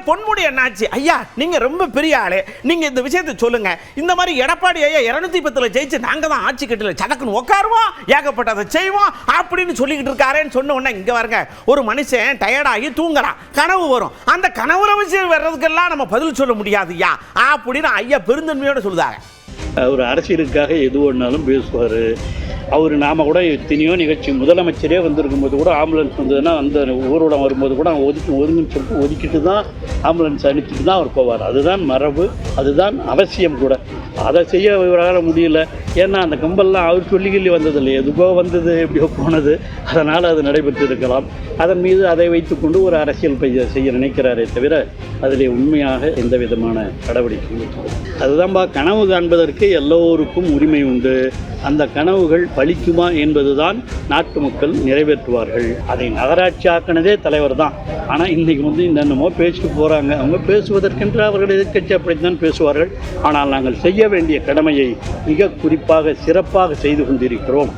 பொன்முடி என்னாச்சு ஐயா, நீங்க ரொம்ப பெரிய ஆளு, நீங்க இந்த விஷயத்தை சொல்லுங்க. இந்த மாதிரி எடப்பாடி ஐயா 210 ஜெயிச்சு நாங்க தான் ஆட்சி கட்டில சடக்குன்னு உட்காருவோம், ஏகப்பட்டதை செய்வோம் அப்படின்னு சொல்லிக்கிட்டு இருக்காருன்னு சொன்ன உடனே இங்க பாருங்க, ஒரு மனுஷன் டயர்டாகி தூங்குறான், கனவு வரும். அந்த கனவுல விஷயம் வர்றதுக்கெல்லாம் நம்ம பதில் சொல்ல முடியாதுயா அப்படின்னு ஐயா பெருந்தன்மையோட சொல்லுதாங்க. அவர் அரசியலுக்காக எது ஒன்றாலும் பேசுவார். அவர் நாம கூட எத்தனையோ நிகழ்ச்சி, முதலமைச்சரே வந்திருக்கும் போது கூட ஆம்புலன்ஸ் வந்ததுன்னா அந்த ஊர்வலம் வரும்போது கூட ஒதுங்குன்னு சொல்லிட்டு ஒதுக்கிட்டு தான் ஆம்புலன்ஸ் அனுப்பிட்டு தான் அவர் போவார். அதுதான் மரபு, அதுதான் அவசியம் கூட. அதை செய்ய இவரால் முடியல. ஏன்னா அந்த கம்பெல்லாம் அவர் சொல்லி வந்ததில்லை, எதுக்கோ வந்தது எப்படியோ போனது, அதனால் அது நடைபெற்று இருக்கலாம். அதன் மீது அதை வைத்துக்கொண்டு ஒரு அரசியல் செய்ய நினைக்கிறாரே தவிர அதில் உண்மையாக எந்த விதமான நடவடிக்கையும். அதுதான்பா, கனவு காண்பதற்கு எல்லோருக்கும் உரிமை உண்டு. அந்த கனவுகள் பலிக்குமா என்பதுதான் நாட்டு மக்கள் நிறைவேற்றுவார்கள். அதை நகராட்சி ஆக்கினதே தலைவர் தான். ஆனால் இன்றைக்கி என்னென்னமோ பேசிட்டு போகிறாங்க. அவங்க பேசுவதற்கென்று அவர்கள் எதிர்க்கட்சி அப்படித்தான் பேசுவார்கள். ஆனால் நாங்கள் செய்ய வேண்டிய கடமையை மிக குறிப்பாக சிறப்பாக செய்து கொண்டிருக்கிறோம்.